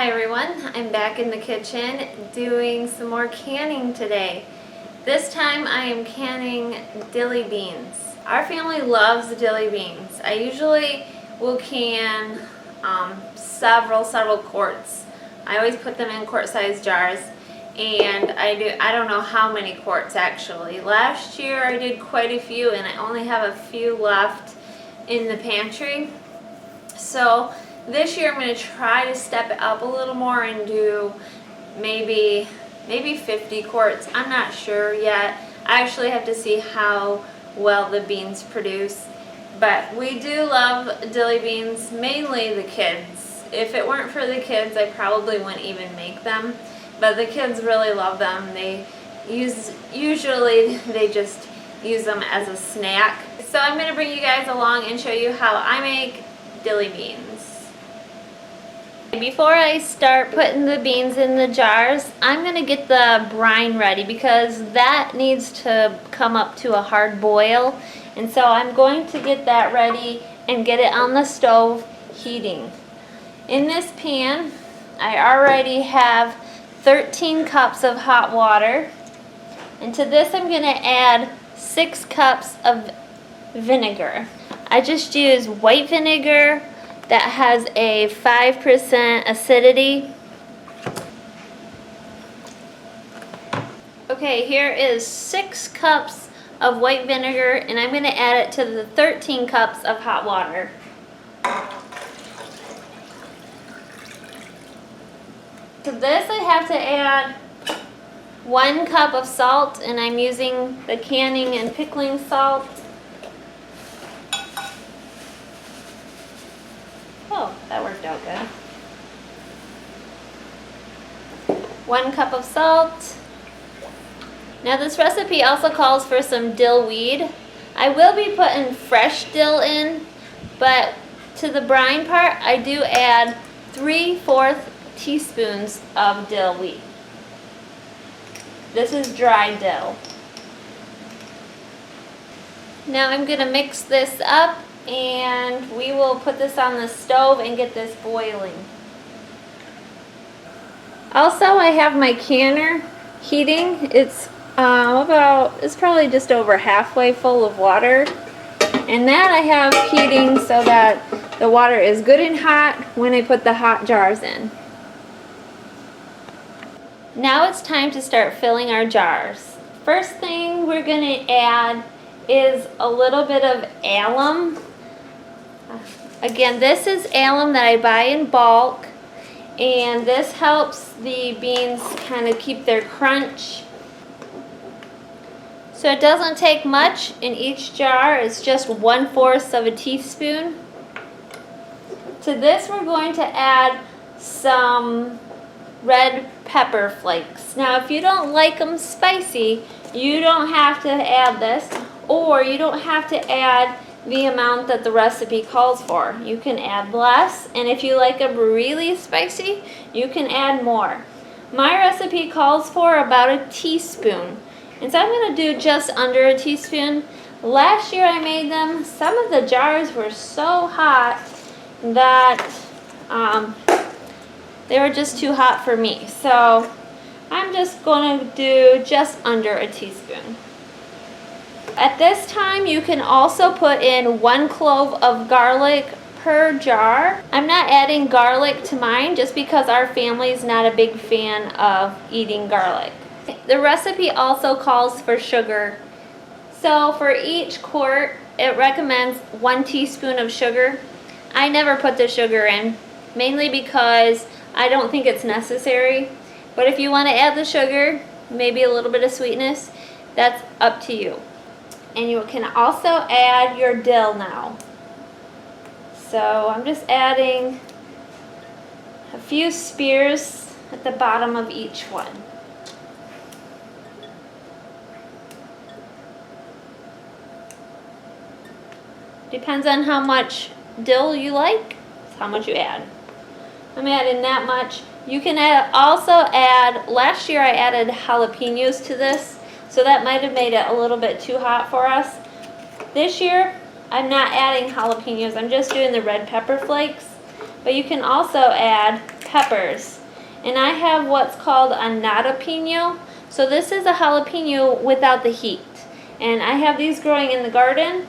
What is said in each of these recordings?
Hi everyone, I'm back in the kitchen doing some more canning today. This time I am canning dilly beans. Our family loves dilly beans. I usually will can several quarts. I always put them in quart-sized jars, and I don't know how many quarts actually. Last year I did quite a few, and I only have a few left in the pantry. So this year I'm going to try to step it up a little more and do maybe 50 quarts. I'm not sure yet. I actually have to see how well the beans produce. But we do love dilly beans, mainly the kids. If it weren't for the kids, I probably wouldn't even make them. But the kids really love them. Usually they just use them as a snack. So I'm going to bring you guys along and show you how I make dilly beans. Before I start putting the beans in the jars, I'm going to get the brine ready because that needs to come up to a hard boil. And so I'm going to get that ready and get it on the stove heating. In this pan, I already have 13 cups of hot water. And to this I'm going to add 6 cups of vinegar. I just use white vinegar that has a 5% acidity. Okay, here is 6 cups of white vinegar, and I'm going to add it to the 13 cups of hot water. To this I have to add 1 cup of salt, and I'm using the canning and pickling salt. Oh, that worked out good. 1 cup of salt. Now this recipe also calls for some dill weed. I will be putting fresh dill in, but to the brine part, I do add 3/4 teaspoons of dill weed. This is dry dill. Now I'm going to mix this up, and we will put this on the stove and get this boiling. Also, I have my canner heating. It's probably just over halfway full of water, and that I have heating so that the water is good and hot when I put the hot jars in. Now it's time to start filling our jars. First thing we're going to add is a little bit of alum. Again, this is alum that I buy in bulk, and this helps the beans kind of keep their crunch. So it doesn't take much in each jar. It's just 1/4 of a teaspoon. To this we're going to add some red pepper flakes. Now if you don't like them spicy, you don't have to add this, or you don't have to add the amount that the recipe calls for. You can add less, and if you like them really spicy, you can add more. My recipe calls for about a teaspoon, and so I'm going to do just under a teaspoon. Last year I made them. Some of the jars were so hot that they were just too hot for me. So I'm just going to do just under a teaspoon. At this time, you can also put in 1 clove of garlic per jar. I'm not adding garlic to mine just because our family is not a big fan of eating garlic. The recipe also calls for sugar. So for each quart, it recommends 1 teaspoon of sugar. I never put the sugar in, mainly because I don't think it's necessary. But if you want to add the sugar, maybe a little bit of sweetness, that's up to you. And you can also add your dill now. So I'm just adding a few spears at the bottom of each one. Depends on how much dill you like, it's how much you add. I'm adding that much. You can also add, last year I added jalapenos to this, so that might have made it a little bit too hot for us. This year, I'm not adding jalapenos, I'm just doing the red pepper flakes. But you can also add peppers. And I have what's called a jalapeno. So this is a jalapeno without the heat. And I have these growing in the garden.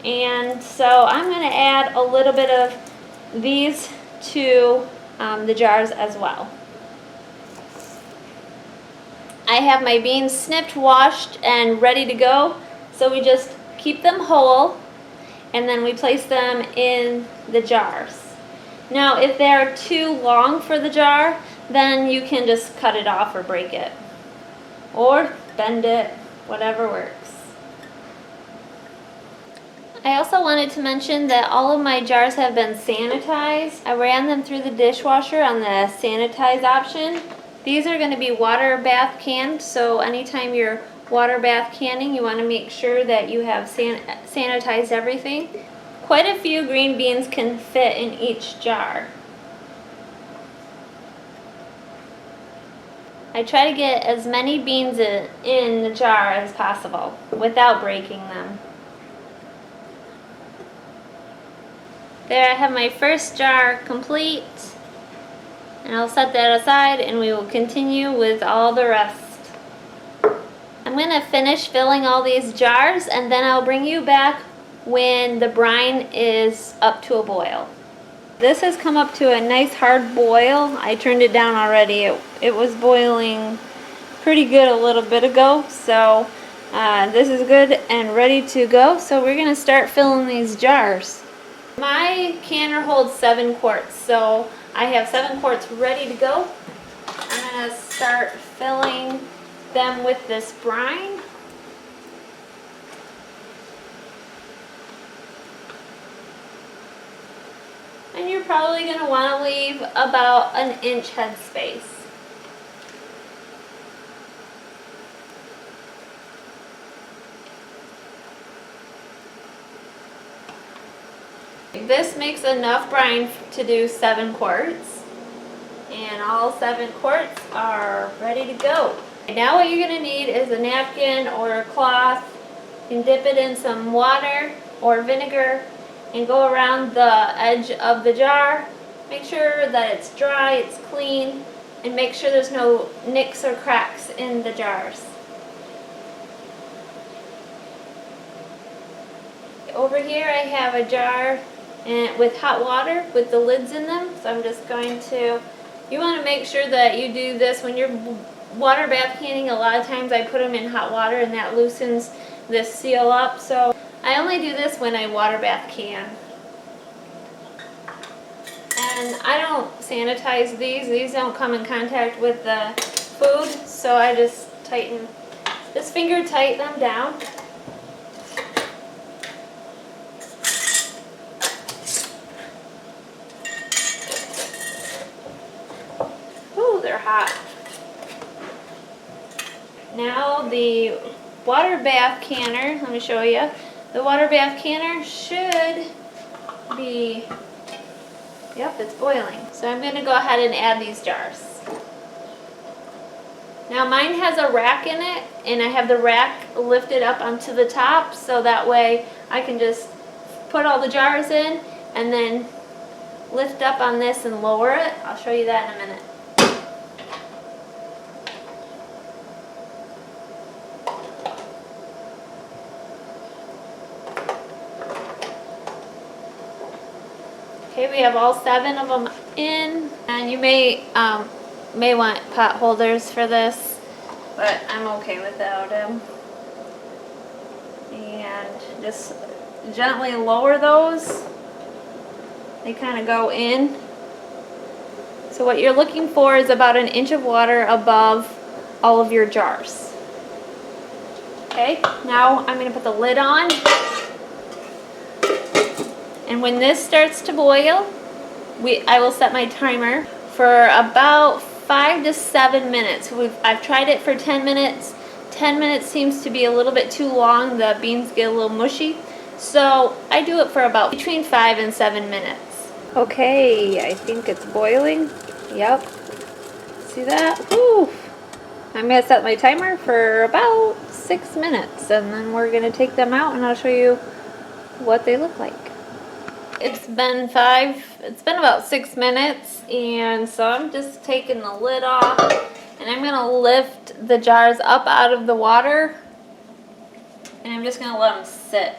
And so I'm going to add a little bit of these to the jars as well. I have my beans snipped, washed, and ready to go. So we just keep them whole, and then we place them in the jars. Now, if they're too long for the jar, then you can just cut it off or break it. Or bend it, whatever works. I also wanted to mention that all of my jars have been sanitized. I ran them through the dishwasher on the sanitize option. These are going to be water bath canned, so anytime you're water bath canning, you want to make sure that you have sanitized everything. Quite a few green beans can fit in each jar. I try to get as many beans in the jar as possible without breaking them. There I have my first jar complete, and I'll set that aside and we will continue with all the rest. I'm going to finish filling all these jars and then I'll bring you back when the brine is up to a boil. This has come up to a nice hard boil. I turned it down already. It was boiling pretty good a little bit ago, so this is good and ready to go. So we're going to start filling these jars. My canner holds 7 quarts, so I have 7 quarts ready to go. I'm going to start filling them with this brine. And you're probably going to want to leave about an inch head space. This makes enough brine to do 7 quarts, and all 7 quarts are ready to go. Now what you're going to need is a napkin or a cloth. You can dip it in some water or vinegar and go around the edge of the jar. Make sure that it's dry, it's clean, and make sure there's no nicks or cracks in the jars. Over here I have a jar with hot water with the lids in them, so I'm just going to, you want to make sure that you do this when you're water bath canning. A lot of times I put them in hot water and that loosens this seal up, so I only do this when I water bath can. And I don't sanitize these don't come in contact with the food, so I just finger tighten them down. Ooh, they're hot. Now the water bath canner, let me show you. The water bath canner should be, yep, it's boiling. So I'm going to go ahead and add these jars. Now mine has a rack in it, and I have the rack lifted up onto the top, so that way I can just put all the jars in and then lift up on this and lower it. I'll show you that in a minute. Okay, we have all 7 of them in, and you may want pot holders for this, but I'm okay without them. And just gently lower those. They kind of go in. So what you're looking for is about an inch of water above all of your jars. Okay, now I'm going to put the lid on. And when this starts to boil, I will set my timer for about 5 to 7 minutes. I've tried it for 10 minutes. 10 minutes seems to be a little bit too long. The beans get a little mushy. So I do it for about between 5 and 7 minutes. Okay, I think it's boiling. Yep. See that? Woo! I'm going to set my timer for about 6 minutes, and then we're going to take them out and I'll show you what they look like. It's been about 6 minutes, and so I'm just taking the lid off, and I'm gonna lift the jars up out of the water, and I'm just gonna let them sit.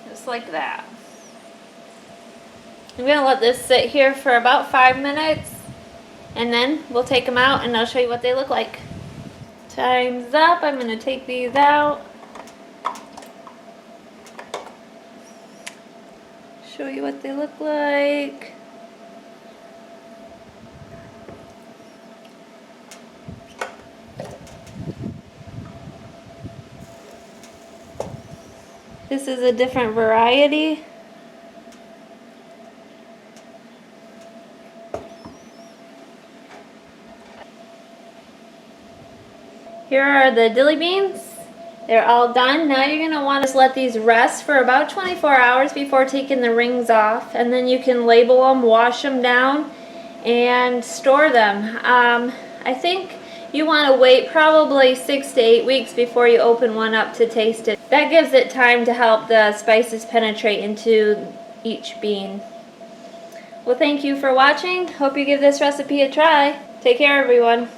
Just like that. I'm gonna let this sit here for about 5 minutes, and then we'll take them out and I'll show you what they look like. Time's up. I'm gonna take these out. Show you what they look like. This is a different variety. Here are the dilly beans. They're all done. Now you're going to want to let these rest for about 24 hours before taking the rings off, and then you can label them, wash them down, and store them. I think you want to wait probably 6 to 8 weeks before you open one up to taste it. That gives it time to help the spices penetrate into each bean. Well, thank you for watching. Hope you give this recipe a try. Take care, everyone.